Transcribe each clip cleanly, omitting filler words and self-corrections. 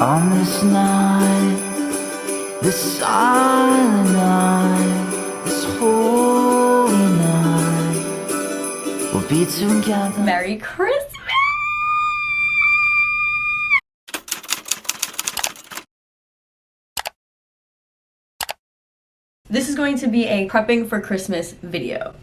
On this night, this silent night, this holy night, we'll be together. Merry Christmas! This is going to be a prepping for Christmas video.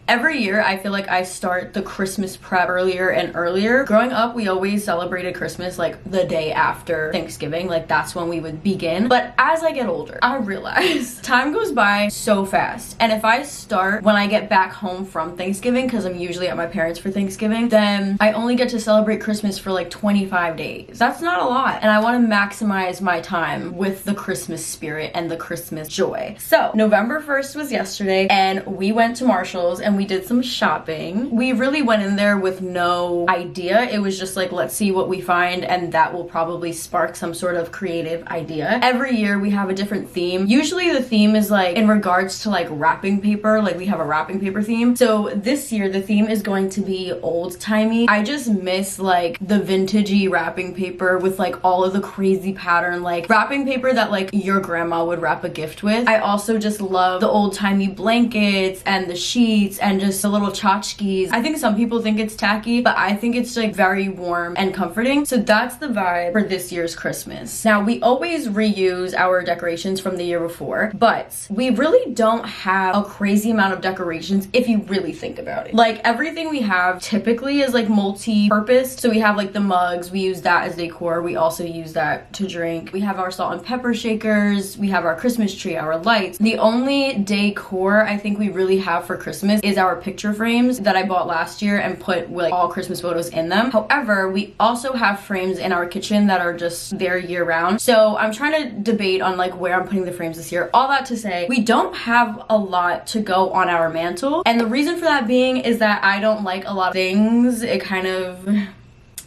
Every year, I feel like I start the Christmas prep earlier and earlier. Growing up, we always celebrated Christmas like the day after Thanksgiving. Like that's when we would begin. But as I get older, I realize time goes by so fast. And if I start when I get back home from Thanksgiving, because I'm usually at my parents' for Thanksgiving, then I only get to celebrate Christmas for like 25 days. That's not a lot. And I want to maximize my time with the Christmas spirit and the Christmas joy. So November 1st was yesterday and we went to Marshall's and we did some shopping. We really went in there with no idea. It was just like, let's see what we find, and that will probably spark some sort of creative idea. Every year we have a different theme. Usually the theme is like in regards to like wrapping paper, like we have a wrapping paper theme. So this year the theme is going to be old-timey. I just miss like the vintagey wrapping paper with like all of the crazy pattern, like wrapping paper that like your grandma would wrap a gift with. I also just love the old-timey blankets and the sheets and just the little tchotchkes. I think some people think it's tacky, but I think it's like very warm and comforting. So that's the vibe for this year's Christmas. Now, we always reuse our decorations from the year before, but we really don't have a crazy amount of decorations if you really think about it. Like everything we have typically is like multi-purpose. So we have like the mugs, we use that as decor. We also use that to drink. We have our salt and pepper shakers. We have our Christmas tree, our lights. The only decor I think we really have for Christmas is our picture frames that I bought last year and put like all Christmas photos in them. However, we also have frames in our kitchen that are just there year round. So I'm trying to debate on like where I'm putting the frames this year. All that to say, we don't have a lot to go on our mantle. And the reason for that being is that I don't like a lot of things. It kind of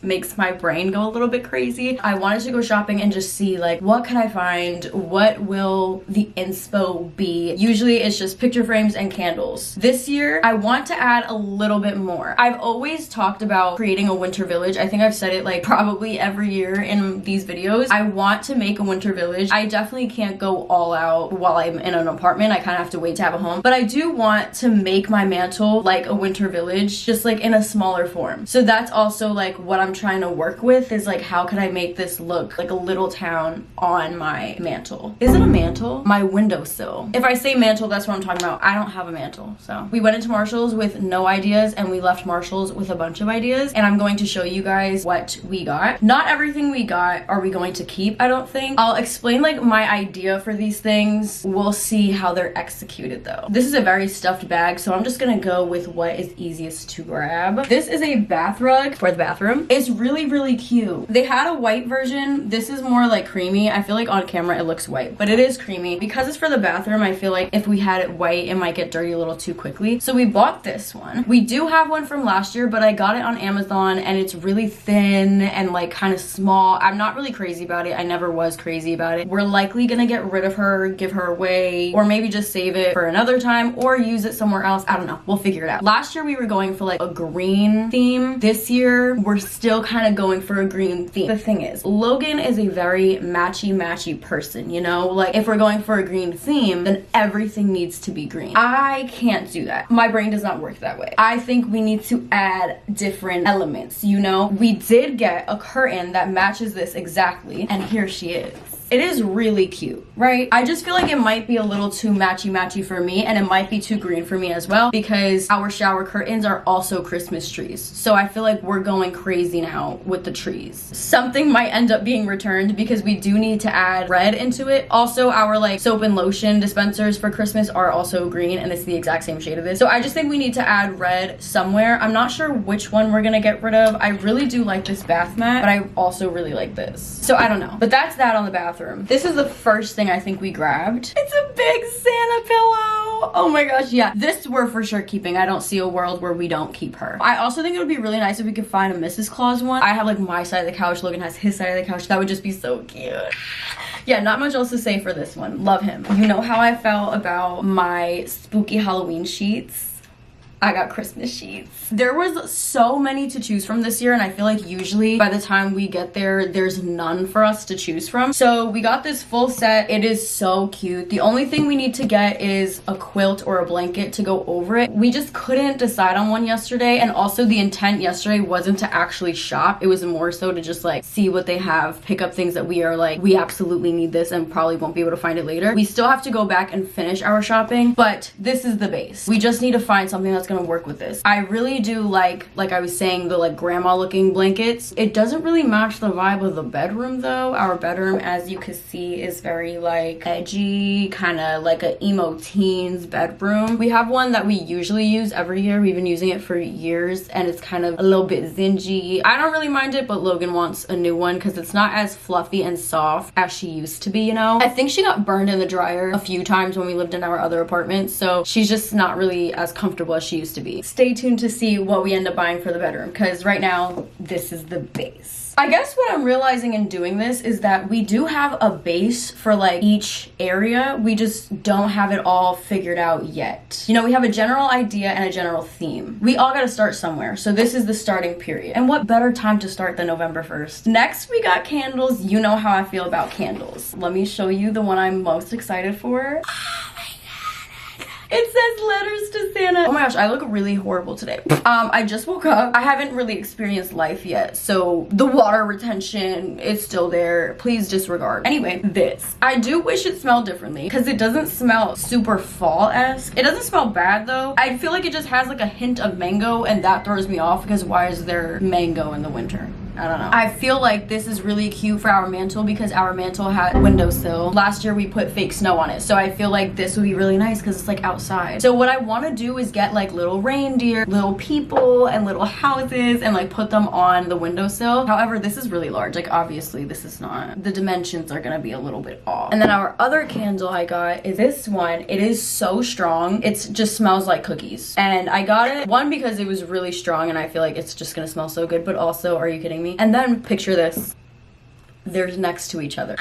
makes my brain go a little bit crazy. I wanted to go shopping and just see like what can I find, what will the inspo be. Usually it's just picture frames and candles. This year I want to add a little bit more. I've always talked about creating a winter village. I think I've said it like probably every year in these videos. I want to make a winter village. I definitely can't go all out while I'm in an apartment. I kind of have to wait to have a home, but I do want to make my mantle like a winter village, just like in a smaller form. So that's also like what I'm trying to work with, is like how can I make this look like a little town on my mantle. Is it a mantle? My windowsill. If I say mantle, that's what I'm talking about. I don't have a mantle. So we went into Marshall's with no ideas and we left Marshall's with a bunch of ideas, and I'm going to show you guys what we got. Not everything we got are we going to keep, I don't think. I'll explain like my idea for these things. We'll see how they're executed though. This is a very stuffed bag, so I'm just gonna go with what is easiest to grab. This is a bath rug for the bathroom. It's really cute. They had a white version. This is more like creamy. I feel like on camera it looks white, but it is creamy. Because it's for the bathroom, I feel like if we had it white, it might get dirty a little too quickly. So we bought this one. We do have one from last year, but I got it on Amazon and it's really thin and like kind of small. I'm not really crazy about it. I never was crazy about it. We're likely gonna get rid of her, give her away, or maybe just save it for another time or use it somewhere else. I don't know. We'll figure it out. Last year we were going for like a green theme. This year we're still kind of going for a green theme. The thing is, Logan is a very matchy person, you know? Like if we're going for a green theme, then everything needs to be green. I can't do that. My brain does not work that way. I think we need to add different elements, you know? We did get a curtain that matches this exactly, and here she is. It is really cute, right? I just feel like it might be a little too matchy for me, and it might be too green for me as well, because our shower curtains are also Christmas trees. So I feel like we're going crazy now with the trees. Something might end up being returned because we do need to add red into it. Also, our like soap and lotion dispensers for Christmas are also green, and it's the exact same shade of this. So I just think we need to add red somewhere. I'm not sure which one we're gonna get rid of. I really do like this bath mat, but I also really like this. So I don't know. But that's that on the bathroom. This is the first thing I think we grabbed. It's a big Santa pillow. Oh my gosh, yeah. This we're for sure keeping. I don't see a world where we don't keep her. I also think it would be really nice if we could find a Mrs. Claus one. I have like my side of the couch. Logan has his side of the couch. That would just be so cute. Yeah, not much else to say for this one. Love him. You know how I felt about my spooky Halloween sheets? I got Christmas sheets. There was so many to choose from this year, and I feel like usually by the time we get there, there's none for us to choose from. So we got this full set. It is so cute. The only thing we need to get is a quilt or a blanket to go over it. We just couldn't decide on one yesterday, and also the intent yesterday wasn't to actually shop. It was more so to just like see what they have, pick up things that we are like, we absolutely need this and probably won't be able to find it later. We still have to go back and finish our shopping, but this is the base. We just need to find something that's gonna work with this. I really do like I was saying, the like grandma looking blankets. It doesn't really match the vibe of the bedroom though. Our bedroom, as you can see, is very like edgy, kind of like a emo teens bedroom. We have one that we usually use every year. We've been using it for years, and it's kind of a little bit zingy. I don't really mind it, but Logan wants a new one because it's not as fluffy and soft as she used to be, you know? I think she got burned in the dryer a few times when we lived in our other apartment, so she's just not really as comfortable as she used to be. Stay tuned to see what we end up buying for the bedroom, because right now this is the base. I guess what I'm realizing in doing this is that we do have a base for like each area. We just don't have it all figured out yet. You know, we have a general idea and a general theme. We all gotta start somewhere, so this is the starting period. And what better time to start than November 1st? Next, we got candles. You know how I feel about candles. Let me show you the one I'm most excited for. It says letters to Santa. Oh my gosh, I look really horrible today. I just woke up. I haven't really experienced life yet, so the water retention is still there. Please disregard. Anyway, this. I do wish it smelled differently because it doesn't smell super fall-esque. It doesn't smell bad though. I feel like it just has like a hint of mango, and that throws me off because why is there mango in the winter? I don't know. I feel like this is really cute for our mantle because our mantle had windowsill. Last year we put fake snow on it, so I feel like this would be really nice because it's like outside. So what I want to do is get like little reindeer, little people, and little houses and like put them on the windowsill. However, this is really large. Like obviously this is not. The dimensions are gonna be a little bit off. And then our other candle I got is this one. It is so strong. It just smells like cookies. And I got it, one, because it was really strong and I feel like it's just gonna smell so good, but also, are you kidding me? And then picture this. They're next to each other.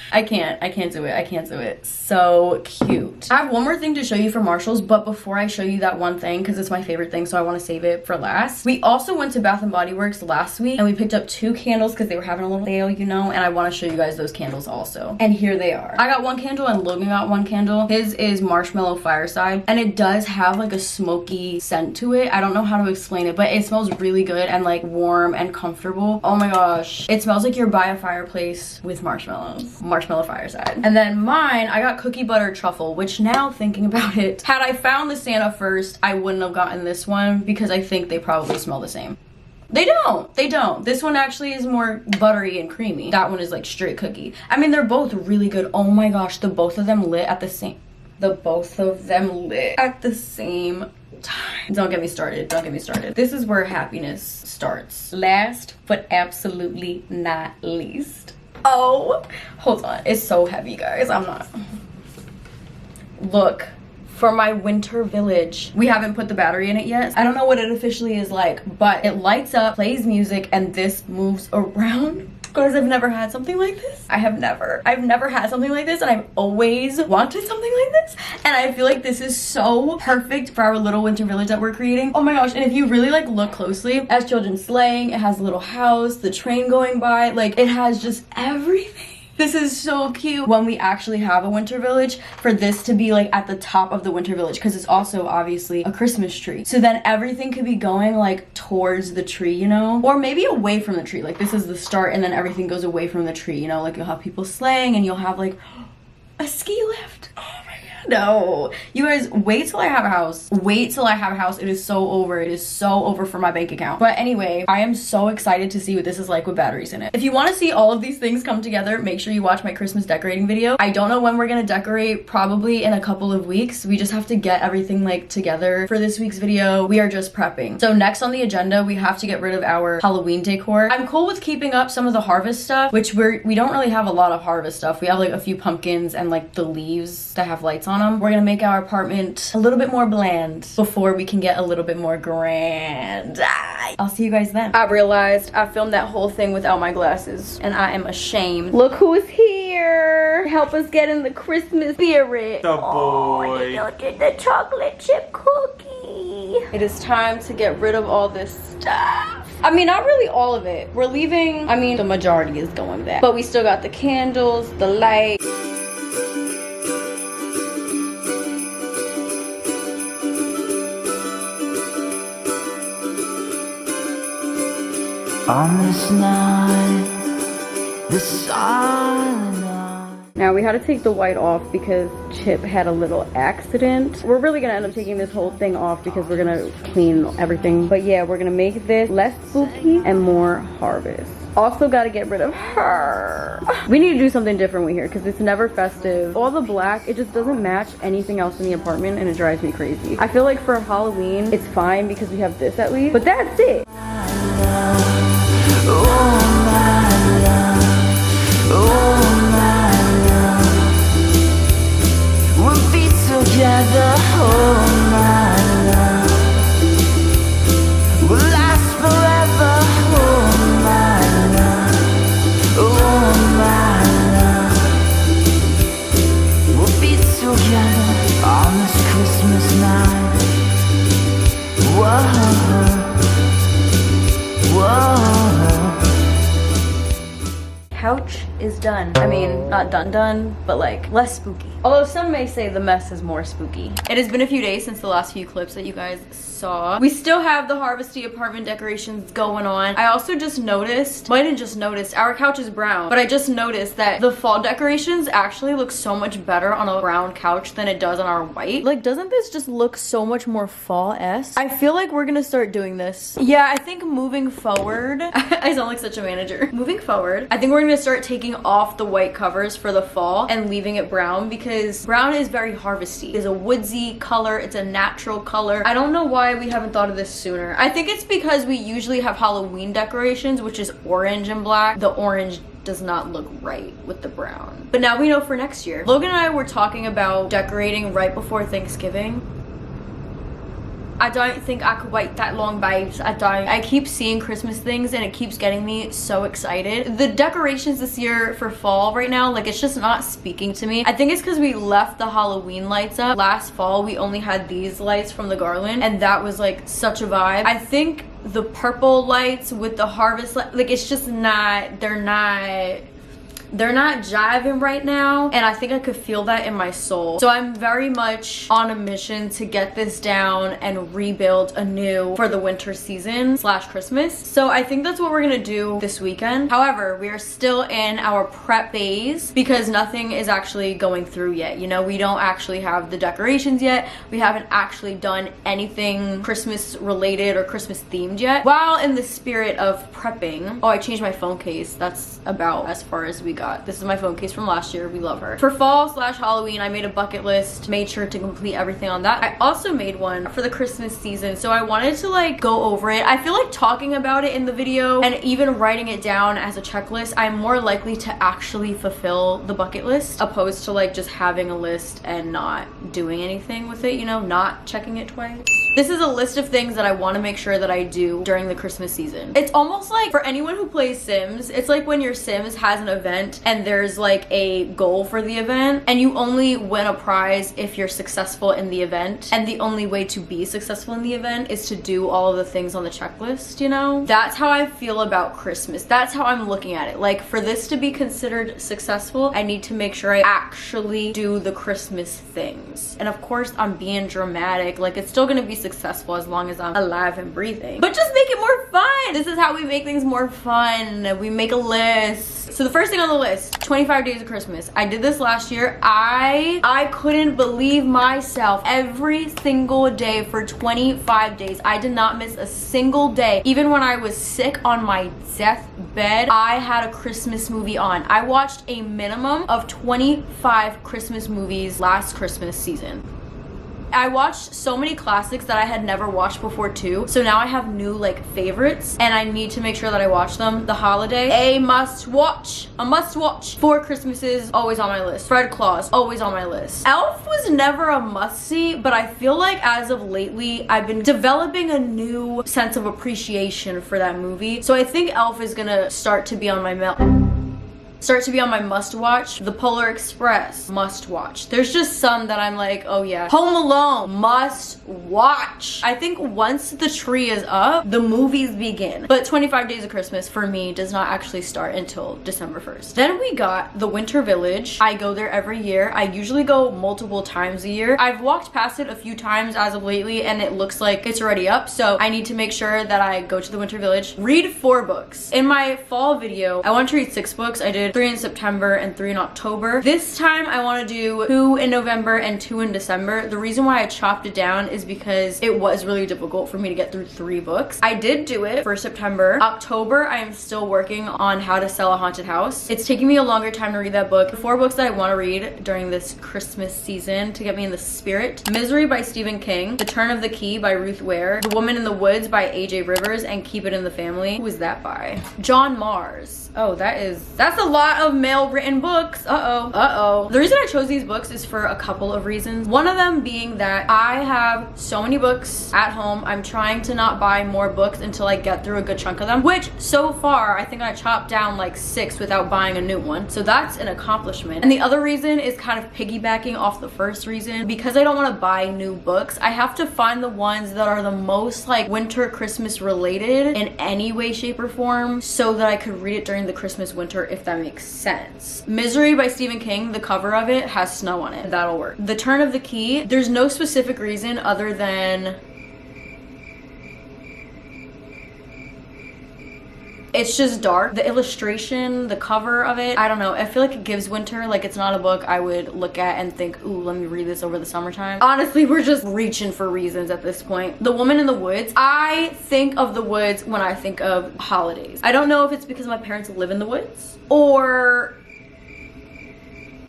I can't do it. So cute. I have one more thing to show you from Marshall's, but before I show you that one thing, because it's my favorite thing, so I want to save it for last. We also went to Bath & Body Works last week, and we picked up 2 candles because they were having a little sale, you know, and I want to show you guys those candles also. And here they are. I got 1 candle and Logan got 1 candle. His is Marshmallow Fireside, and it does have like a smoky scent to it. I don't know how to explain it, but it smells really good and like warm and comfortable. Oh my gosh. It smells like you're by a fireplace with marshmallows. Marshmallow Fireside. And then mine, I got Cookie Butter Truffle, which now thinking about it, had I found the Santa first, I wouldn't have gotten this one because I think they probably smell the same. They don't. This one actually is more buttery and creamy. That one is like straight cookie. I mean, they're both really good. Oh my gosh, the both of them lit at the same time. Don't get me started. This is where happiness starts. Last but absolutely not least. Oh, hold on. It's so heavy, guys. I'm not. Look, for my winter village. We haven't put the battery in it yet. I don't know what it officially is like, but it lights up, plays music, and this moves around. Guys, I've never had something like this. I've never had something like this, and I've always wanted something like this. And I feel like this is so perfect for our little winter village that we're creating. Oh my gosh, and if you really like look closely, as children sleighing, it has a little house, the train going by, like it has just everything. This is so cute when we actually have a winter village, for this to be like at the top of the winter village, because it's also obviously a Christmas tree. So then everything could be going like towards the tree, you know, or maybe away from the tree. Like this is the start and then everything goes away from the tree, you know, like you'll have people sleighing and you'll have like a ski lift. Oh my god. No, you guys, wait till I have a house. It is so over for my bank account. But anyway, I am so excited to see what this is like with batteries in it. If you want to see all of these things come together, make sure you watch my Christmas decorating video. I don't know when we're gonna decorate, probably in a couple of weeks. We just have to get everything like together for this week's video. We are just prepping. So next on the agenda, we have to get rid of our Halloween decor. I'm cool with keeping up some of the harvest stuff, which we don't really have a lot of harvest stuff. We have like a few pumpkins and like the leaves that have lights on them. We're gonna make our apartment a little bit more bland before we can get a little bit more grand. I'll see you guys then. I realized I filmed that whole thing without my glasses and I am ashamed. Look who's here. Help us get in the Christmas spirit. The boy. Oh, you did the chocolate chip cookie. It is time to get rid of all this stuff. I mean, not really all of it. We're leaving, I mean, the majority is going back. But we still got the candles, the light. On this night, this silent night. Now we had to take the white off because Chip had a little accident. We're really gonna end up taking this whole thing off because we're gonna clean everything. But yeah, we're gonna make this less spooky and more harvest. Also gotta get rid of her. We need to do something different with here because it's never festive. All the black, it just doesn't match anything else in the apartment and it drives me crazy. I feel like for Halloween, it's fine because we have this at least, but that's it. Together, oh my love, will last forever, oh my love, oh my love, we'll be together on this Christmas night. Whoa, whoa. Couch is done. I mean, not done, but like less spooky. Although some may say the mess is more spooky. It has been a few days since the last few clips that you guys saw. We still have the harvesty apartment decorations going on. I also just noticed, well, I didn't just notice, our couch is brown, but I just noticed that the fall decorations actually look so much better on a brown couch than it does on our white. Like, doesn't this just look so much more fall-esque? I feel like we're gonna start doing this. Yeah, I think moving forward, I sound like such a manager. Moving forward, I think we're gonna start taking off the white covers for the fall and leaving it brown because brown is very harvesty. It's a woodsy color, it's a natural color. I don't know why we haven't thought of this sooner. I think it's because we usually have Halloween decorations, which is orange and black. The orange does not look right with the brown. But now we know for next year. Logan and I were talking about decorating right before Thanksgiving. I don't think I could wait that long, babes. I don't. I keep seeing Christmas things and it keeps getting me so excited. The decorations this year for fall right now, like, it's just not speaking to me. I think it's because we left the Halloween lights up. Last fall, we only had these lights from the garland and that was like such a vibe. I think the purple lights with the harvest light, like, it's just not, they're not jiving right now, and I think I could feel that in my soul. So I'm very much on a mission to get this down and rebuild anew for the winter season / Christmas. So I think that's what we're gonna do this weekend. However, we are still in our prep phase because nothing is actually going through yet. You know, we don't actually have the decorations yet. We haven't actually done anything Christmas related or Christmas themed yet. While in the spirit of prepping, oh, I changed my phone case. That's about as far as we got. This is my phone case from last year. We love her. For fall / Halloween, I made a bucket list, made sure to complete everything on that. I also made one for the Christmas season, so I wanted to like go over it. I feel like talking about it in the video and even writing it down as a checklist, I'm more likely to actually fulfill the bucket list opposed to like just having a list and not doing anything with it, you know, not checking it twice. This is a list of things that I want to make sure that I do during the Christmas season. It's almost like, for anyone who plays Sims, it's like when your Sims has an event and there's like a goal for the event and you only win a prize if you're successful in the event, and the only way to be successful in the event is to do all of the things on the checklist, you know? That's how I feel about Christmas. That's how I'm looking at it. Like, for this to be considered successful, I need to make sure I actually do the Christmas things. And of course, I'm being dramatic. Like, it's still gonna be successful as long as I'm alive and breathing, but just make it more fun. This is how we make things more fun. We make a list. So the first thing on the list, 25 days of Christmas. I did this last year. I couldn't believe myself. Every single day for 25 days, I did not miss a single day. Even when I was sick on my deathbed, I had a Christmas movie on. I watched a minimum of 25 Christmas movies last Christmas season. I watched so many classics that I had never watched before too. So now I have new like favorites and I need to make sure that I watch them. The Holiday, a must watch. Four Christmases, always on my list. Fred Claus, always on my list. Elf was never a must see, but I feel like as of lately, I've been developing a new sense of appreciation for that movie. So I think Elf is gonna start to be on my start to be on my must watch. The Polar Express, must watch. There's just some that I'm like, oh yeah. Home Alone, must watch. I think once the tree is up, the movies begin. But 25 Days of Christmas for me does not actually start until December 1st. Then we got the Winter Village. I go there every year. I usually go multiple times a year. I've walked past it a few times as of lately and it looks like it's already up. So I need to make sure that I go to the Winter Village, read 4 books. In my fall video, I want to read 6 books. I did 3 in September and 3 in October. This time I want to do 2 in November and 2 in December. The reason why I chopped it down is because it was really difficult for me to get through 3 books. I did do it for September. October, I am still working on How to Sell a Haunted House. It's taking me a longer time to read that book. The 4 books that I want to read during this Christmas season to get me in the spirit: Misery by Stephen King, The Turn of the Key by Ruth Ware, The Woman in the Woods by A.J. Rivers, and Keep It in the Family. Who is that by? John Mars. Oh, that's a lot of male written books. Uh-oh. The reason I chose these books is for a couple of reasons. One of them being that I have so many books at home. I'm trying to not buy more books until I get through a good chunk of them, which so far I think I chopped down like 6 without buying a new one. So that's an accomplishment. And the other reason is kind of piggybacking off the first reason. Because I don't want to buy new books, I have to find the ones that are the most like winter Christmas related in any way, shape, or form so that I could read it during the Christmas winter, if that makes sense. Misery by Stephen King, the cover of it has snow on it. That'll work. The Turn of the Key, there's no specific reason other than it's just dark. The illustration, the cover of it, I don't know. I feel like it gives winter. Like it's not a book I would look at and think, ooh, let me read this over the summertime. Honestly, we're just reaching for reasons at this point. The Woman in the Woods. I think of the woods when I think of holidays. I don't know if it's because my parents live in the woods or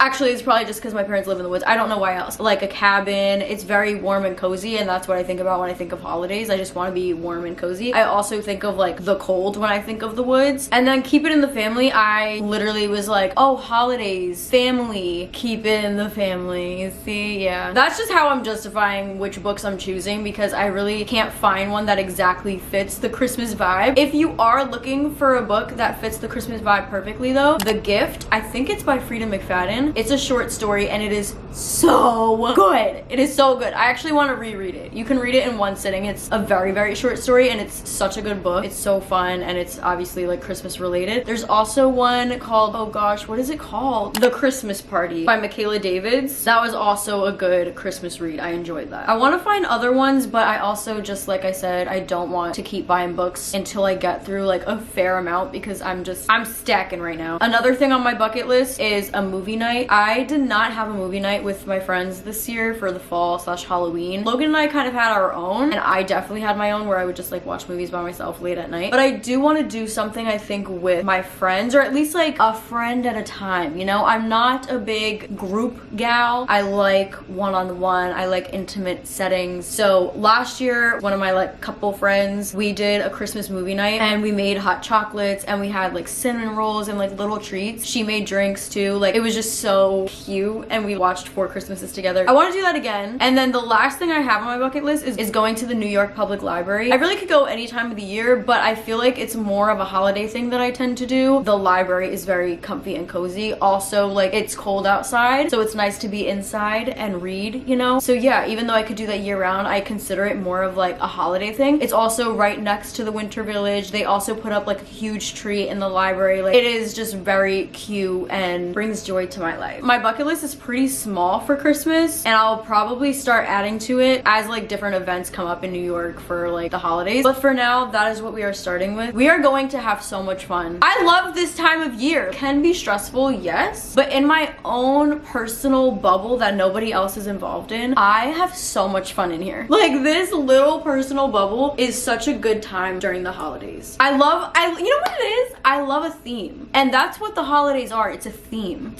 actually, it's probably just because my parents live in the woods. I don't know why else. Like a cabin, it's very warm and cozy, and that's what I think about when I think of holidays. I just want to be warm and cozy. I also think of like the cold when I think of the woods. And then Keep It in the Family, I literally was like, oh, holidays, family, keep it in the family. You see, yeah. That's just how I'm justifying which books I'm choosing because I really can't find one that exactly fits the Christmas vibe. If you are looking for a book that fits the Christmas vibe perfectly though, The Gift, I think it's by Frida McFadden. It's a short story and it is so good. It is so good. I actually want to reread it. You can read it in one sitting. It's a very, very short story and it's such a good book. It's so fun and it's obviously like Christmas related. There's also one called, oh gosh, what is it called? The Christmas Party by Michaela Davids. That was also a good Christmas read. I enjoyed that. I want to find other ones, but I also just, like I said, I don't want to keep buying books until I get through like a fair amount because I'm stacking right now. Another thing on my bucket list is a movie night. I did not have a movie night with my friends this year for the fall / Halloween. Logan and I kind of had our own, and I definitely had my own where I would just like watch movies by myself late at night. But I do want to do something, I think, with my friends, or at least like a friend at a time, you know? I'm not a big group gal. I like one-on-one. I like intimate settings. So last year, one of my like couple friends, we did a Christmas movie night and we made hot chocolates and we had like cinnamon rolls and like little treats. She made drinks too. Like it was just so cute and we watched 4 Christmases together. I want to do that again. And then the last thing I have on my bucket list is going to the New York Public Library. I really could go any time of the year, but I feel like it's more of a holiday thing that I tend to do. The library is very comfy and cozy. Also, like it's cold outside, so it's nice to be inside and read, you know? So yeah, even though I could do that year round, I consider it more of like a holiday thing. It's also right next to the Winter Village. They also put up like a huge tree in the library. Like it is just very cute and brings joy to my life. My bucket list is pretty small for Christmas and I'll probably start adding to it as like different events come up in New York for like the holidays. But for now, that is what we are starting with. We are going to have so much fun. I love this time of year. It can be stressful, yes, but in my own personal bubble that nobody else is involved in, I have so much fun in here. Like this little personal bubble is such a good time during the holidays. You know what it is? I love a theme. And that's what the holidays are. It's a theme.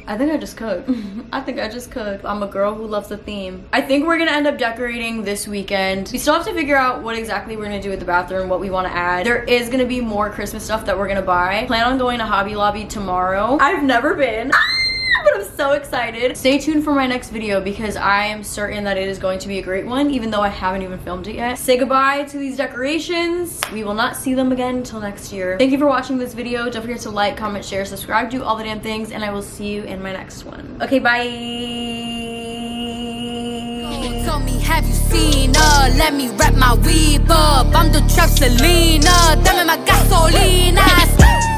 I think I just cooked. I think I just cooked. I'm a girl who loves a theme. I think we're gonna end up decorating this weekend. We still have to figure out what exactly we're gonna do with the bathroom, what we wanna add. There is gonna be more Christmas stuff that we're gonna buy. Plan on going to Hobby Lobby tomorrow. I've never been. But I'm so excited. Stay tuned for my next video because I am certain that it is going to be a great one, even though I haven't even filmed it yet. Say goodbye to these decorations. We will not see them again until next year. Thank you for watching this video. Don't forget to like, comment, share, subscribe, do all the damn things, and I will see you in my next one. Okay, bye. Tell me, have you seen her? Let me wrap my weave up. I'm the trap Selena. Damn it, my God.